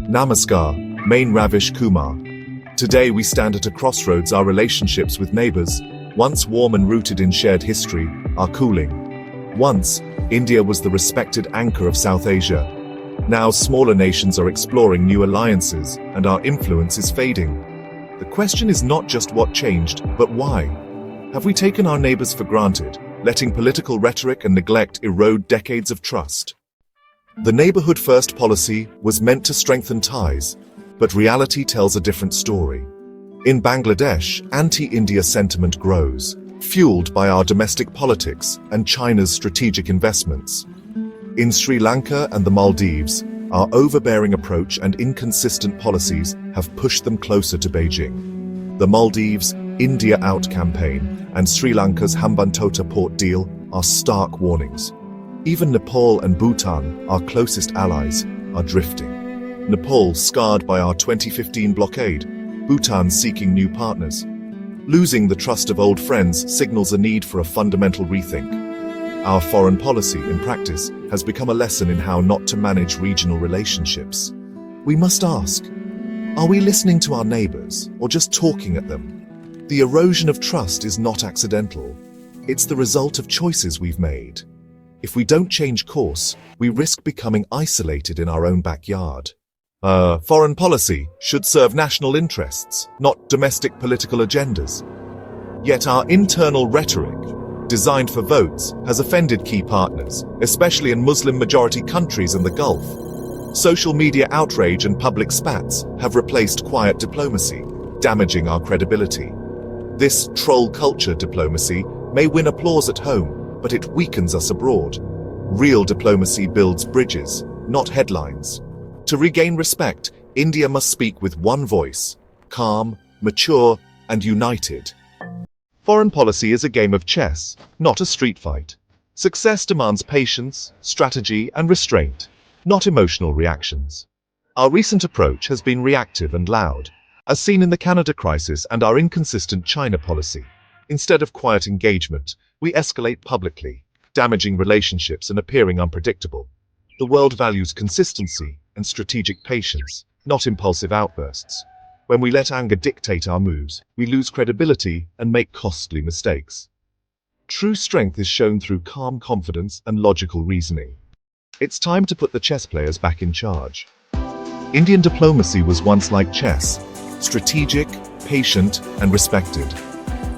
Namaskar, Main Ravish Kumar. Today we stand at a crossroads. Our relationships with neighbors, once warm and rooted in shared history, are cooling. Once, India was the respected anchor of South Asia. Now smaller nations are exploring new alliances, and our influence is fading. The question is not just what changed, but why. Have we taken our neighbors for granted, letting political rhetoric and neglect erode decades of trust? The Neighborhood First policy was meant to strengthen ties, but reality tells a different story. In Bangladesh, anti-India sentiment grows, fueled by our domestic politics and China's strategic investments. In Sri Lanka and the Maldives, our overbearing approach and inconsistent policies have pushed them closer to Beijing. The Maldives' India Out campaign and Sri Lanka's Hambantota port deal are stark warnings. Even Nepal and Bhutan, our closest allies, are drifting. Nepal scarred by our 2015 blockade, Bhutan seeking new partners. Losing the trust of old friends signals a need for a fundamental rethink. Our foreign policy, in practice, has become a lesson in how not to manage regional relationships. We must ask, are we listening to our neighbors or just talking at them? The erosion of trust is not accidental. It's the result of choices we've made. If we don't change course, we risk becoming isolated in our own backyard. Foreign policy should serve national interests, not domestic political agendas. Yet our internal rhetoric, designed for votes, has offended key partners, especially in Muslim-majority countries and the Gulf. Social media outrage and public spats have replaced quiet diplomacy, damaging our credibility. This troll culture diplomacy may win applause at home, but it weakens us abroad. Real diplomacy builds bridges, not headlines. To regain respect, India must speak with one voice, calm, mature, and united. Foreign policy is a game of chess, not a street fight. Success demands patience, strategy, and restraint, not emotional reactions. Our recent approach has been reactive and loud, as seen in the Canada crisis and our inconsistent China policy. Instead of quiet engagement, we escalate publicly, damaging relationships and appearing unpredictable. The world values consistency and strategic patience, not impulsive outbursts. When we let anger dictate our moves, we lose credibility and make costly mistakes. True strength is shown through calm confidence and logical reasoning. It's time to put the chess players back in charge. Indian diplomacy was once like chess, strategic, patient, and respected.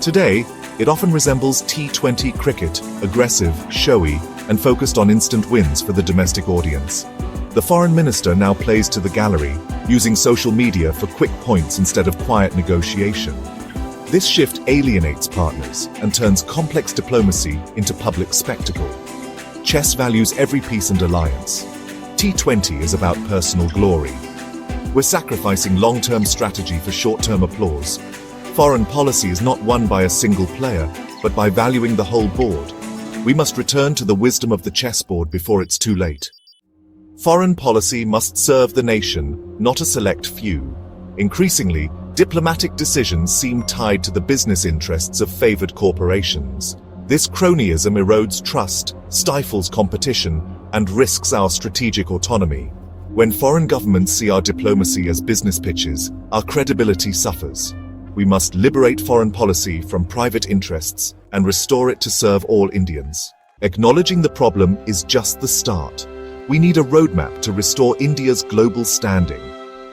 Today, it often resembles T20 cricket, aggressive, showy, and focused on instant wins for the domestic audience. The foreign minister now plays to the gallery, using social media for quick points instead of quiet negotiation. This shift alienates partners and turns complex diplomacy into public spectacle. Chess values every piece and alliance. T20 is about personal glory. We're sacrificing long-term strategy for short-term applause. Foreign policy is not won by a single player, but by valuing the whole board. We must return to the wisdom of the chessboard before it's too late. Foreign policy must serve the nation, not a select few. Increasingly, diplomatic decisions seem tied to the business interests of favored corporations. This cronyism erodes trust, stifles competition, and risks our strategic autonomy. When foreign governments see our diplomacy as business pitches, our credibility suffers. We must liberate foreign policy from private interests and restore it to serve all Indians. Acknowledging the problem is just the start. We need a roadmap to restore India's global standing.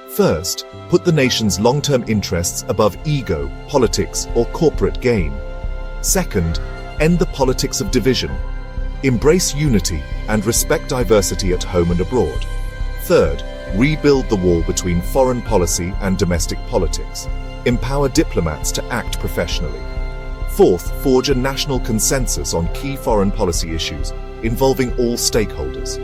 First, put the nation's long-term interests above ego, politics, or corporate gain. Second, end the politics of division. Embrace unity and respect diversity at home and abroad. Third, rebuild the wall between foreign policy and domestic politics. Empower diplomats to act professionally. Fourth, forge a national consensus on key foreign policy issues involving all stakeholders.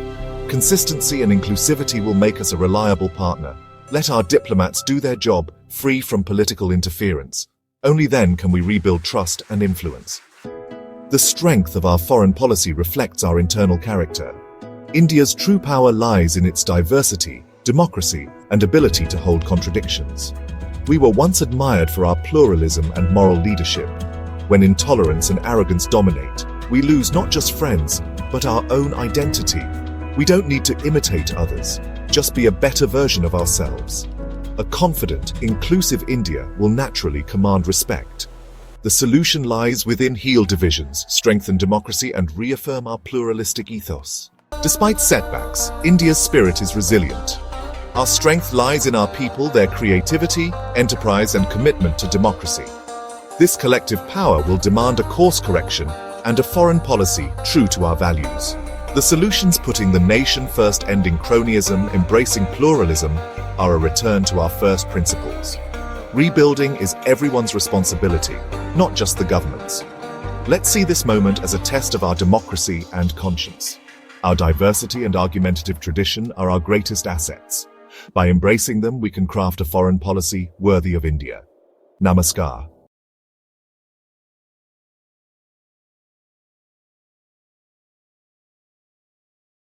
Consistency and inclusivity will make us a reliable partner. Let our diplomats do their job, free from political interference. Only then can we rebuild trust and influence. The strength of our foreign policy reflects our internal character. India's true power lies in its diversity, democracy, and ability to hold contradictions. We were once admired for our pluralism and moral leadership. When intolerance and arrogance dominate, we lose not just friends, but our own identity. We don't need to imitate others. just be a better version of ourselves. A confident, inclusive India will naturally command respect. The solution lies within heal divisions, strengthen democracy, and reaffirm our pluralistic ethos. Despite setbacks, India's spirit is resilient. Our strength lies in our people, their creativity, enterprise, and commitment to democracy. This collective power will demand a course correction and a foreign policy true to our values. The solutions putting the nation first, ending cronyism, embracing pluralism, are a return to our first principles. Rebuilding is everyone's responsibility, not just the government's. Let's see this moment as a test of our democracy and conscience. Our diversity and argumentative tradition are our greatest assets. By embracing them, we can craft a foreign policy worthy of India. Namaskar.